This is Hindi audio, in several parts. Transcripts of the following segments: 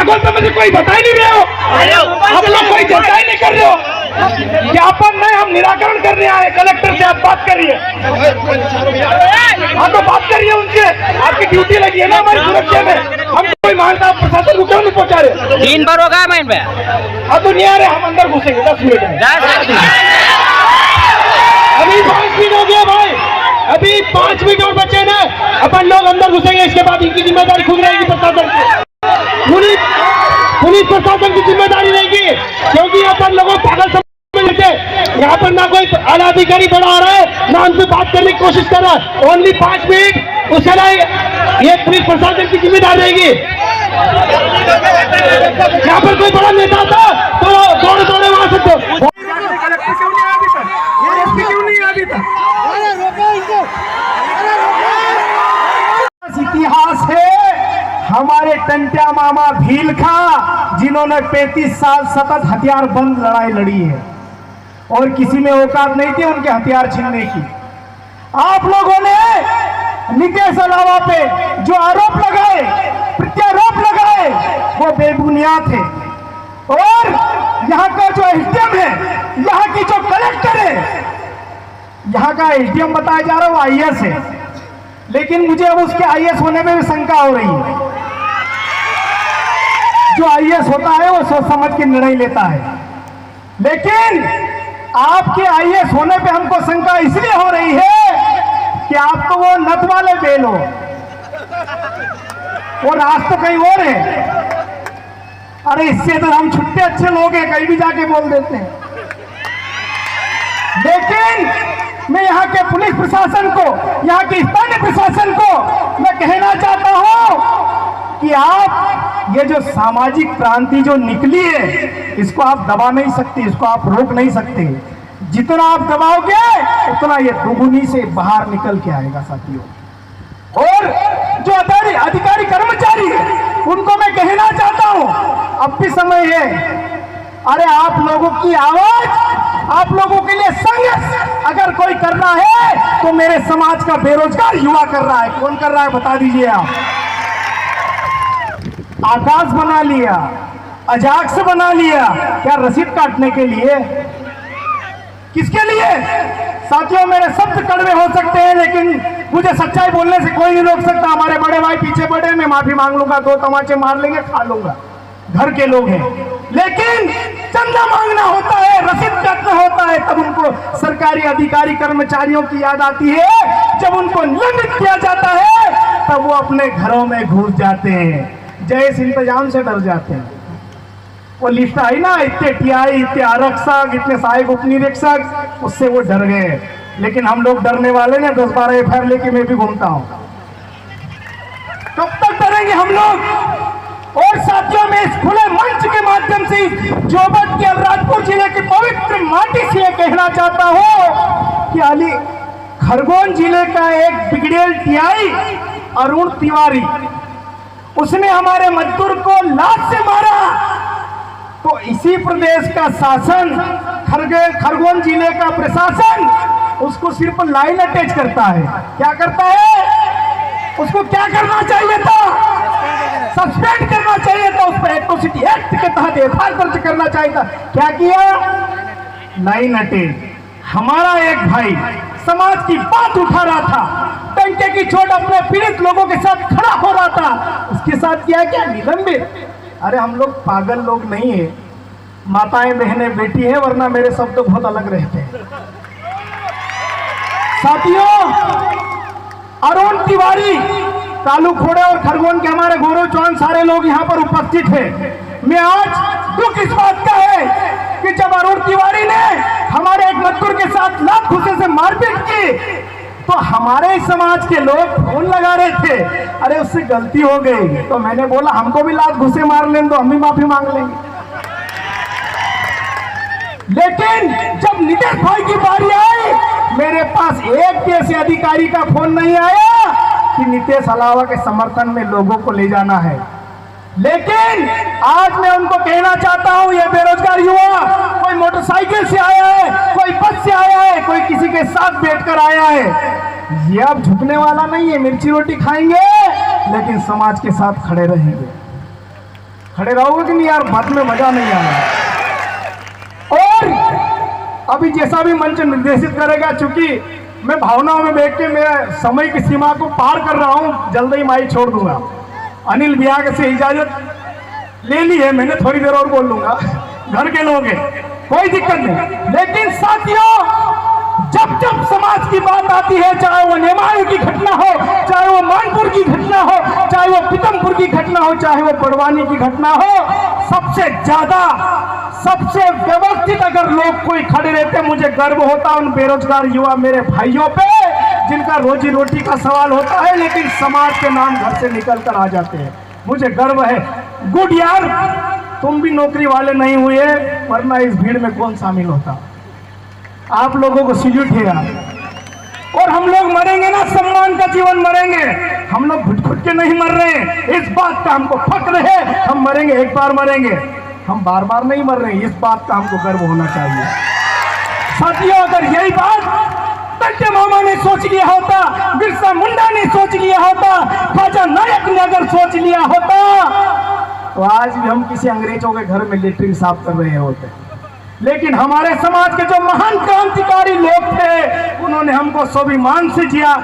पागल तो मुझे कोई बता ही नहीं रहे हो, आप लोग कोई चर्चा ही नहीं कर रहे हो। ज्ञापन नहीं, हम निराकरण करने आए, कलेक्टर से आप बात करिए, आप तो बात करिए उनसे, आपकी ड्यूटी लगी है ना हमारी सुरक्षा में। हम कोई मानता प्रशासन को क्यों नहीं पहुंचा रहे? दिन भर होगा मैं पे अब तो नहीं आ रहे, हम अंदर घुसेंगे 10 मिनट में। अभी 5 मिनट हो गया भाई, अभी 5 मिनट और बचे ना, अपन लोग अंदर घुसेंगे, इसके बाद इनकी जिम्मेदारी खुद रहेगी प्रशासन की, पुलिस प्रशासन की जिम्मेदारी रहेगी, क्योंकि अपन लोगों को पागल समझते। यहाँ पर ना कोई आला अधिकारी बड़ा आ रहा है, ना हमसे बात करने की कोशिश कर रहा है। ओनली 5 मिनट, उसके लिए ये पुलिस प्रशासन की जिम्मेदारी रहेगी। यहाँ पर कोई बड़ा नेता था तो दौड़े दौड़े वहां से इतिहास है हमारे टंट्या मामा भील का, जिन्होंने 35 साल सतत हथियार बंद लड़ाई लड़ी है और किसी में औकात नहीं थी उनके हथियार छीनने की। आप लोगों ने नीतीश अलावा पे जो आरोप लगाए, प्रत्यारोप लगाए, वो बेबुनियाद थे। और यहाँ का जो एसडीएम है, यहाँ की जो कलेक्टर है, यहाँ का एसडीएम बताया जा रहा है वो आईएएस है, लेकिन मुझे अब उसके आईएएस होने में भी शंका हो रही है। जो आईएएस होता है वो सोच समझ के निर्णय लेता है, लेकिन आपके आईएएस होने पे हमको शंका इसलिए हो रही है कि आप तो वो नथ वाले बेल हो और राज तो कहीं और है। अरे इससे तो हम छुट्टे अच्छे लोग हैं, कहीं भी जाके बोल देते हैं। लेकिन मैं यहाँ के पुलिस प्रशासन को, यहाँ के स्थानीय प्रशासन को मैं कहना चाहता हूँ कि आप ये जो सामाजिक क्रांति जो निकली है, इसको आप दबा नहीं सकते, इसको आप रोक नहीं सकते। जितना आप दबाओगे उतना ये दुगुनी से बाहर निकल के आएगा साथियों। और जो अधिकारी कर्मचारी है उनको मैं कहना चाहता हूँ, अब भी समय है, अरे आप लोगों की आवाज, आप लोगों के लिए संघर्ष अगर कोई कर रहा है तो मेरे समाज का बेरोजगार युवा कर रहा है। कौन कर रहा है बता दीजिए आप। आकाश बना लिया, अजाक्स बना लिया, क्या रसीद काटने के लिए? किसके लिए? साथियों मेरे शब्द कड़वे हो सकते हैं, लेकिन मुझे सच्चाई बोलने से कोई नहीं रोक सकता। हमारे बड़े भाई पीछे पड़े, मैं माफी मांग लूंगा, 2 तमाचे मार लेंगे, खा लूंगा, घर के लोग हैं। लेकिन चंदा मांगना होता है, रसीद काटना होता है, तब उनको सरकारी अधिकारी कर्मचारियों की याद आती है। जब उनको निलंबित किया जाता है तब वो अपने घरों में घुस जाते हैं, जैस इंतजाम से डर जाते हैं। वो लिस्ट आई ना, इतने टीआई, इतने आरक्षक, इतने सहायक उप निरीक्षक, उससे वो डर गए। लेकिन हम लोग डरने वाले ने 10-12 एफआईआर लेके मैं भी घूमता हूँ। कब तक डरेंगे हम लोग? और साथियों में इस खुले मंच के माध्यम से जोबट के अलीराजपुर जिले की पवित्र माटी से कहना चाहता हूँ कि खरगोन जिले का एक बिगड़ेल टीआई अरुण तिवारी, उसने हमारे मजदूर को लात से मारा, तो इसी प्रदेश का शासन, खरगोन जिले का प्रशासन उसको सिर्फ लाइन अटैच करता है। क्या करता है? उसको क्या करना चाहिए था? सस्पेंड करना चाहिए था, उस पर एट्रोसिटी एक्ट के तहत एफआईआर दर्ज करना चाहिए था। क्या किया? Line attach. हमारा एक भाई समाज की बात उठा रहा था, टंके की चोट अपने पीड़ित लोगों के साथ खड़ा हो रहा था, उसके साथ किया क्या? निलंबित। अरे हम लोग पागल लोग नहीं है, माताएं बहनें बेटी हैं, वरना मेरे शब्द तो बहुत अलग रहते हैं। साथियों अरुण तिवारी, कालू खोड़े और खरगोन के हमारे गौरव चौहान सारे लोग यहाँ पर उपस्थित हैं। मैं आज दुख इस बात का है कि जब अरुण तिवारी ने हमारे एक मजदूर के साथ लात घुसे से मारपीट की तो हमारे समाज के लोग फोन लगा रहे थे, अरे उससे गलती हो गई। तो मैंने बोला हमको भी लात घुसे मार लें तो हम भी माफी मांग लेंगे। लेकिन जब नीतीश भाई की बारी आई, मेरे पास एक भी ऐसे अधिकारी का फोन नहीं आया कि नीतीश अलावा के समर्थन में लोगों को ले जाना है। लेकिन आज मैं उनको कहना चाहता हूं, ये बेरोजगार युवा कोई मोटरसाइकिल से आया है, कोई बस से आया है, कोई किसी के साथ बैठकर आया है, ये अब झुकने वाला नहीं है। मिर्ची रोटी खाएंगे लेकिन समाज के साथ खड़े रहेंगे। खड़े रहोगे कि नहीं यार, बात में मजा नहीं आया। और अभी जैसा भी मंच निर्देशित करेगा, चूंकि मैं भावनाओं में बैठ के मेरे समय की सीमा को पार कर रहा हूं, जल्द ही माइक छोड़ दूंगा। अनिल बियाग से इजाजत ले ली है मैंने, थोड़ी देर और बोल लूंगा, घर के लोग हैं, कोई दिक्कत नहीं। लेकिन साथियों, जब जब समाज की बात आती है, चाहे वो नेमायू की घटना हो, चाहे वो मानपुर की घटना हो, चाहे वो पीतमपुर की घटना हो, चाहे वो बड़वानी की घटना हो, सबसे ज्यादा सबसे व्यवस्थित अगर लोग कोई खड़े रहते, मुझे गर्व होता उन बेरोजगार युवा मेरे भाइयों पे, जिनका रोजी रोटी का सवाल होता है लेकिन समाज के नाम घर से निकल कर आ जाते हैं। मुझे गर्व है। गुड यार, तुम भी नौकरी वाले नहीं हुए, वरना इस भीड़ में कौन शामिल होता। आप लोगों को सल्यूट है यार। और हम लोग मरेंगे ना, सम्मान का जीवन मरेंगे, हम लोग घुट घुट के नहीं मर रहे, इस बात का हमको फक्र है। हम मरेंगे, एक बार मरेंगे, हम बार बार नहीं मर रहे, इस बात का हमको गर्व होना चाहिए। साथियों, अगर यही बात तंटे मामा ने सोच लिया होता, बिरसा मुंडा ने सोच लिया होता, ख्वाजा नायक ने अगर सोच लिया होता, तो आज भी हम किसी अंग्रेजों के घर में लेटरिन साफ कर रहे होते। लेकिन हमारे समाज के जो महान क्रांतिकारी लोग थे, उन्होंने हमको स्वाभिमान से जिया,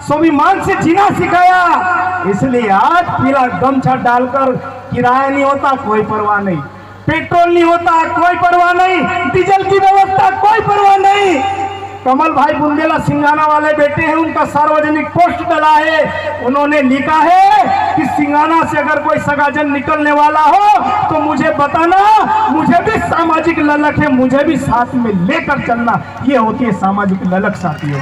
स्वाभिमान से जीना सिखाया। इसलिए आज पीला गमछा डालकर किराया नहीं होता, कोई परवाह नहीं, पेट्रोल नहीं होता, कोई परवाह नहीं, डीजल की व्यवस्था, कोई परवाह नहीं। कमल भाई बुंदेला सिंगाना वाले बेटे हैं, उनका सार्वजनिक पोस्ट डला है, उन्होंने लिखा है कि सिंगाना से अगर कोई सगाजन निकलने वाला हो तो मुझे बताना, मुझे भी सामाजिक ललक है, मुझे भी साथ में लेकर चलना। ये होती है सामाजिक ललक साथियों,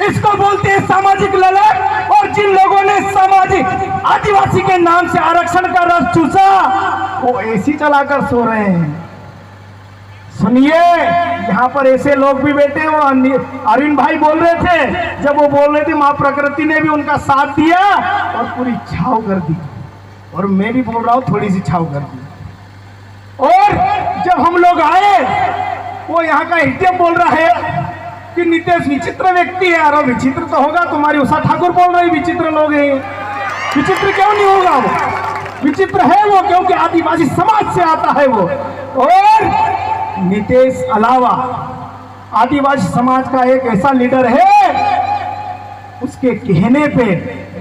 इसको बोलते हैं सामाजिक ललक। और जिन लोगों ने सामाजिक आदिवासी के नाम से आरक्षण का रस चूसा, वो एसी चलाकर सो रहे हैं। सुनिए, यहाँ पर ऐसे लोग भी बैठे हैं। वो अरविंद भाई बोल रहे थे, जब वो बोल रहे थे, माँ प्रकृति ने भी उनका साथ दिया और पूरी छाव कर दी, और मैं भी बोल रहा हूँ थोड़ी सी छाव कर दी। और जब हम लोग आए, वो यहाँ का हितेश बोल रहा है कि नितेश विचित्र व्यक्ति है। अरे विचित्र तो होगा, तुम्हारी उषा ठाकुर बोल रही विचित्र लोग हैं। विचित्र क्यों नहीं होगा? वो विचित्र है वो, क्योंकि आदिवासी समाज से आता है वो। और नितेश अलावा आदिवासी समाज का एक ऐसा लीडर है, उसके कहने पे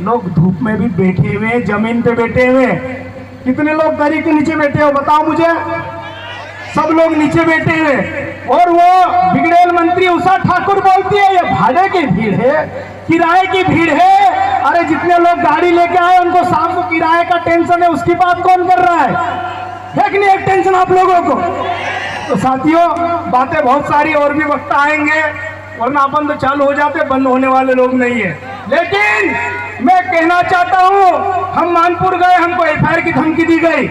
लोग धूप में भी बैठे हुए, जमीन पे बैठे हुए। कितने लोग दरी के नीचे बैठे हो बताओ मुझे? सब लोग नीचे बैठे हुए। और वो बिगड़ेल मंत्री उषा ठाकुर बोलती है, ये भाड़े की भीड़ है, किराए की भीड़ है। अरे जितने लोग गाड़ी लेके आए, उनको शाम को किराए का टेंशन है, उसकी बात कौन कर रहा है कि नहीं? एक टेंशन आप लोगों को। तो साथियों, बातें बहुत सारी और भी वक्त आएंगे, वरना अपन तो चालू हो जाते, बंद होने वाले लोग नहीं है। लेकिन मैं कहना चाहता हूं, हम मानपुर गए, हमको एफआईआर की धमकी दी गई।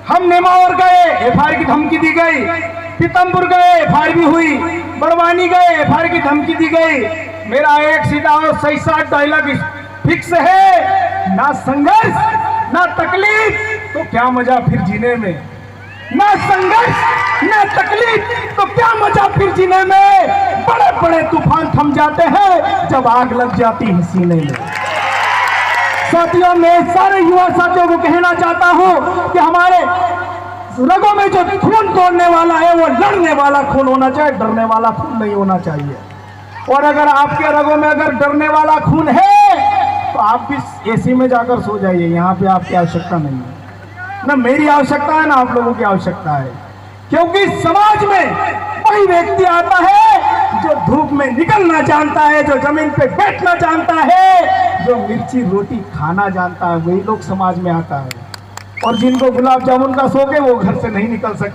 हम नेमावर गए, एफआईआर की धमकी दी गई। पीतमपुर गए, एफआईआर भी हुई। बड़वानी गए, एफआईआर की धमकी दी गई। मेरा एक सीधा और सही साथ डायलॉग फिक्स है, ना संघर्ष ना तकलीफ तो क्या मजा फिर जीने में, ना संघर्ष ना तकलीफ तो क्या मजा फिर जीने में। बड़े बड़े तूफान थम जाते हैं जब आग लग जाती है सीने में। साथियों, मैं सारे युवा साथियों को कहना चाहता हूं कि हमारे रगों में जो खून तोड़ने वाला है, वो लड़ने वाला खून होना चाहिए, डरने वाला खून नहीं होना चाहिए। और अगर आपके रगों में अगर डरने वाला खून है, तो आप भी एसी में जाकर सो जाइए, यहाँ पे आपकी आवश्यकता नहीं है। ना मेरी आवश्यकता है, ना आप लोगों की आवश्यकता है। क्योंकि समाज में वही व्यक्ति आता है जो धूप में निकलना जानता है, जो जमीन पे बैठना जानता है, जो मिर्ची रोटी खाना जानता है, वही लोग समाज में आता है। और जिनको गुलाब जामुन का शौक है, वो घर से नहीं निकल सकते।